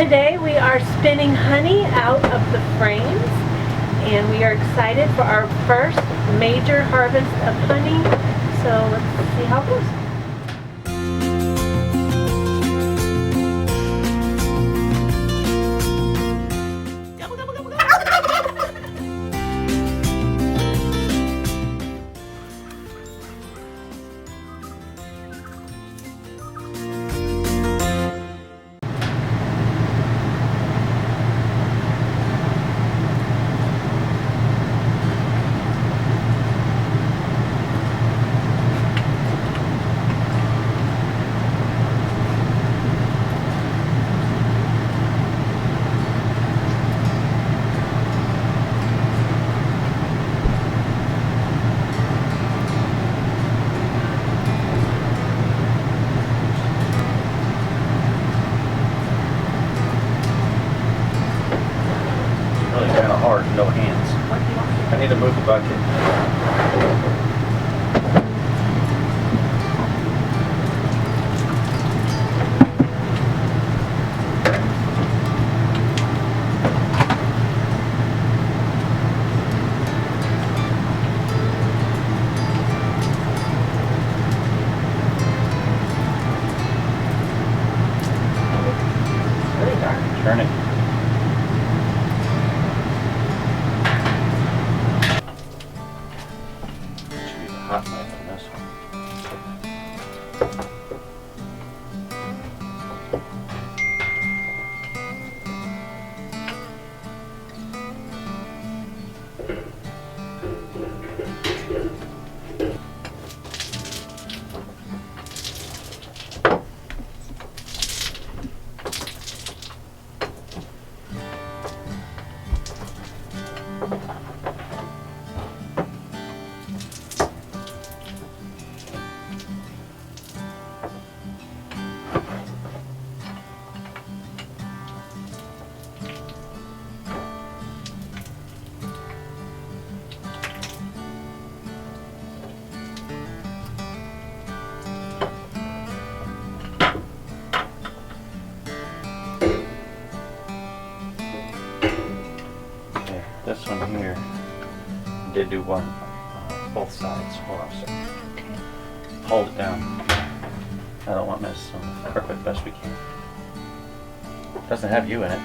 Today we are spinning honey out of the frames, and we are excited for our first major harvest of honey. So let's see how it goes. Kind of hard, no hands. I need to move the bucket. Really dark. Turn it. Hot knife on this one. This one here did do one, both sides. Hold on a second. Hold it down. I don't want this on the carpet best we can. Doesn't have you in it.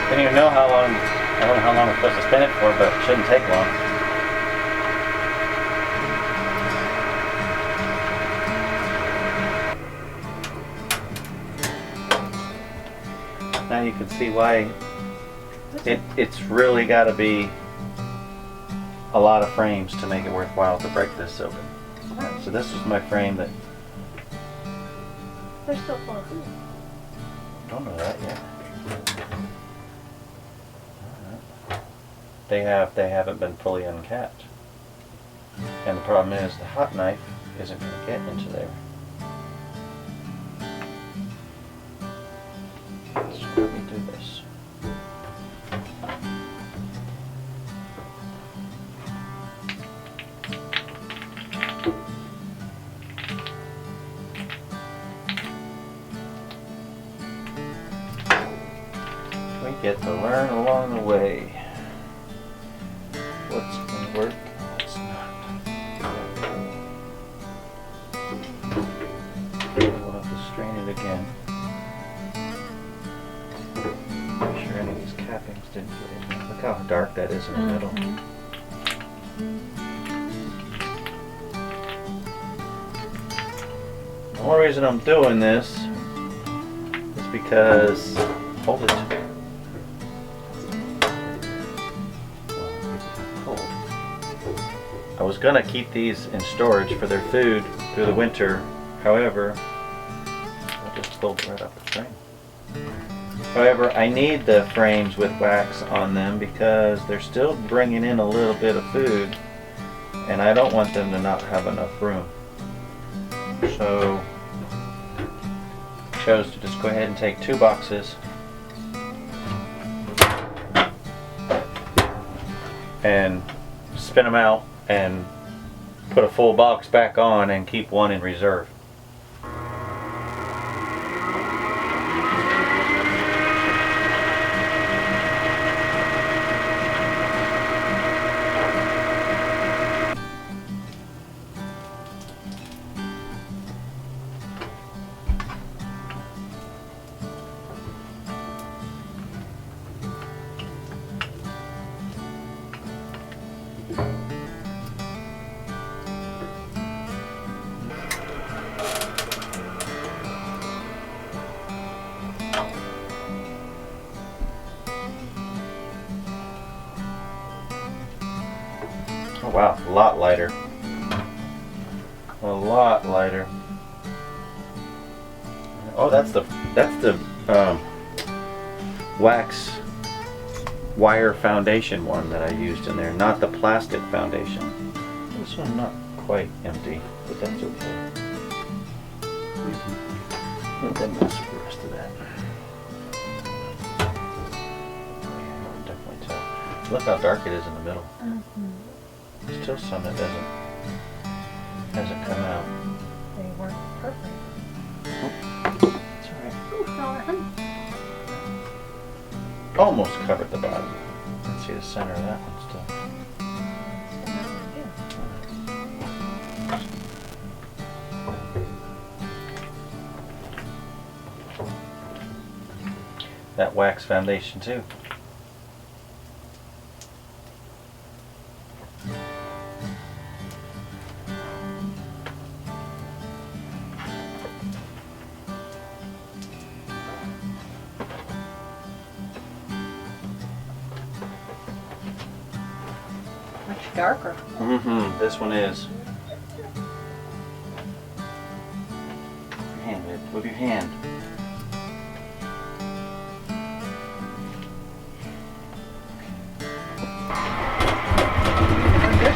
I don't even know how long, I don't know how long we're supposed to spin it for, but it shouldn't take long. Now you can see why it's really got to be a lot of frames to make it worthwhile to break this open. So this is my frame that... They're still full of food. Don't know that yet. They haven't been fully uncapped. And the problem is the hot knife isn't going to get into there. So let me do this. We get to learn along the way. What's going to work and what's not. We'll have to strain it again. Make sure any of these cappings didn't get in. Look how dark that is in the middle. The only reason I'm doing this is because, hold it. I was gonna keep these in storage for their food through the winter. However, I'll just fold it right up the frame. However, I need the frames with wax on them because they're still bringing in a little bit of food, and I don't want them to not have enough room. So chose to just go ahead and take 2 boxes and spin them out and put a full box back on and keep one in reserve. Oh wow, a lot lighter. A lot lighter. Oh, that's the wax wire foundation one that I used in there, not the plastic foundation. This one not quite empty, but that's okay. Let them mess with the rest of that. Yeah, I'll definitely tell. Look how dark it is in the middle. Still some that hasn't come out. They weren't perfect. It's alright. Ooh, no, honey. Almost covered the bottom. Let's see the center of that one still. That wax foundation too. Much darker. Mm-hmm. This one is. Your hand, babe. Move your hand.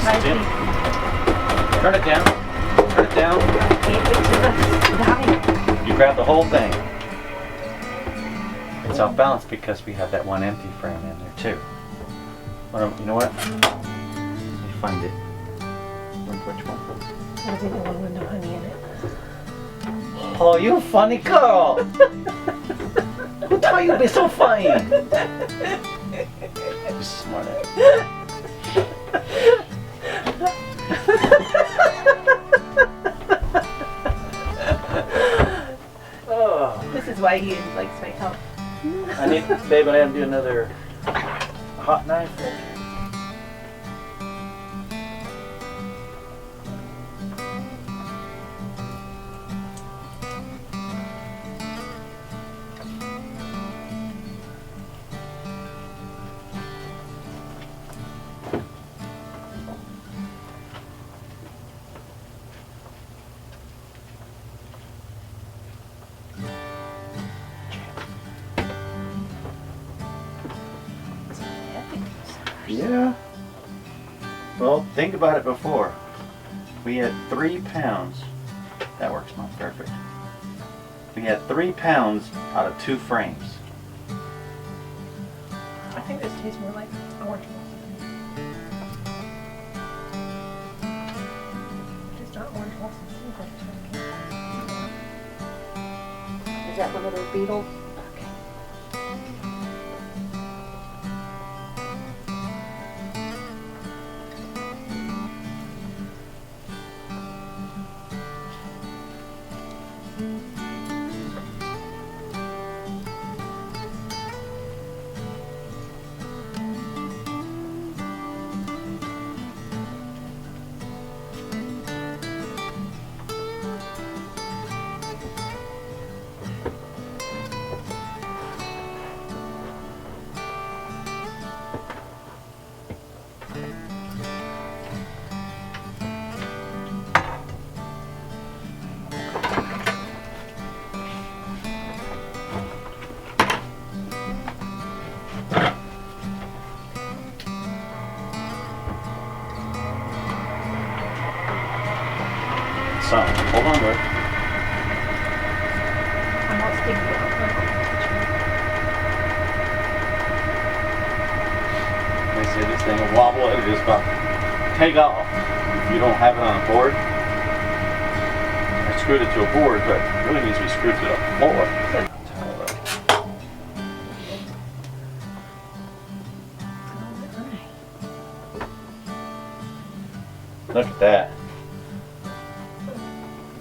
Stand. Turn it down. Turn it down. You grab the whole thing. It's off balance because we have that one empty frame in there too. You know what? Let me find it. Which one? That'll be the one with no honey in it. Oh, you funny girl! Who taught you to be so funny? You're smart ass. Oh. This is why he likes my help. Babe, I have to do another hot knife. Yeah. Well, think about it before. We had 3 pounds. That works, Mom. Perfect. We had 3 pounds out of 2 frames. I think this tastes more like orange blossom. It's not orange blossom. Is that one of those beetles? Hold on, bud. I'm not thing will wobble and just about take off if you don't have it on a board. I screwed it to a board, but it really needs to be screwed to the floor. Look at that.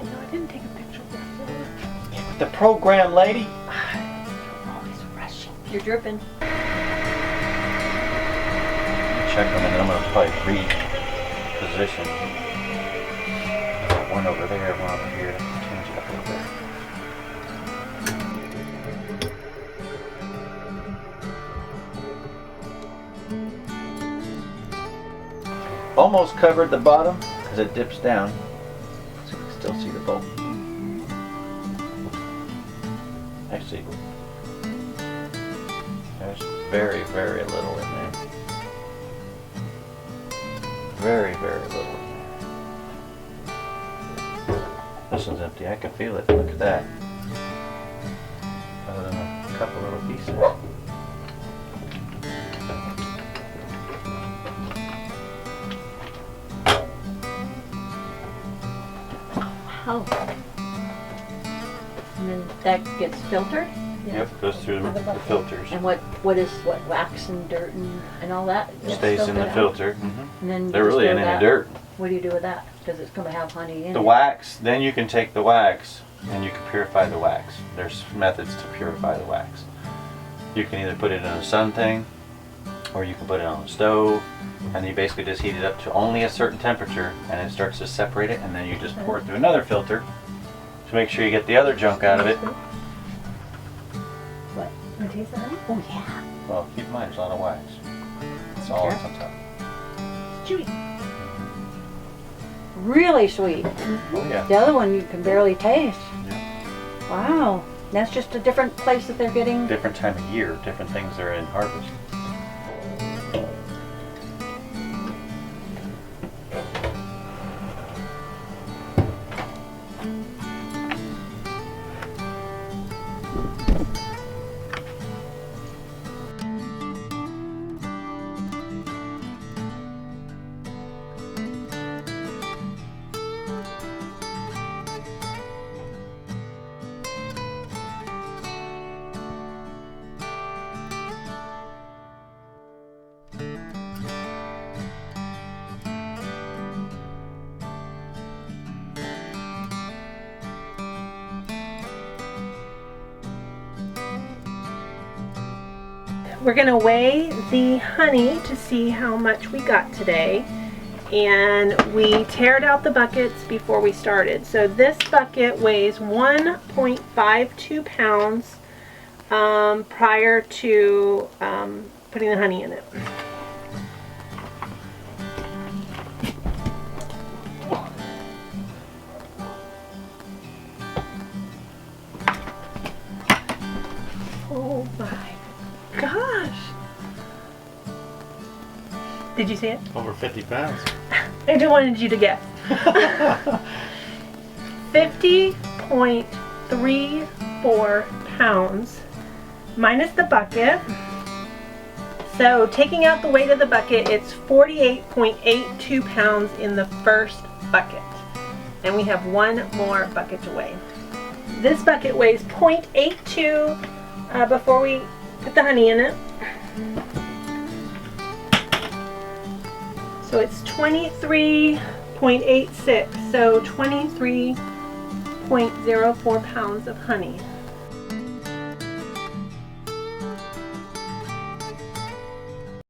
You know, I didn't take a picture before. The program, lady. You're always rushing. You're dripping. Check them, and then I'm going to probably reposition. One over there, one over here. Change it up a little bit. Almost covered the bottom because it dips down, so you can still see the bolt. Actually, there's very, very little in there. Very, very little. This one's empty. I can feel it. Look at that. Other than a couple little pieces. Oh. And then that gets filtered? Yep, goes through the filters. And what wax and dirt and all that? gets Stays in the filtered out? filter. And then There really ain't any dirt. What do you do with that? Because it's going to have honey in The it. wax, then you can take the wax and you can purify the wax. There's methods to purify the wax. You can either put it in a sun thing, or you can put it on a stove, and you basically just heat it up to only a certain temperature, and it starts to separate it, and then you just pour it through another filter to make sure you get the other junk out of it. What? Want to taste the honey? Oh, yeah. Well, keep in mind, there's a lot of wax. It's all on top. Chewy. Really sweet. Oh yeah. The other one you can barely taste. Yeah. Wow. That's just a different place that they're getting. Different time of year, different things are in harvest. We're gonna weigh the honey to see how much we got today. And we teared out the buckets before we started. So this bucket weighs 1.52 pounds prior to putting the honey in it. Oh my gosh. Did you see it? Over 50 pounds. I just wanted you to guess. 50.34 pounds minus the bucket. So taking out the weight of the bucket, it's 48.82 pounds in the first bucket. And we have one more bucket to weigh. This bucket weighs 0.82 before we put the honey in it. So it's 23.86, so 23.04 pounds of honey.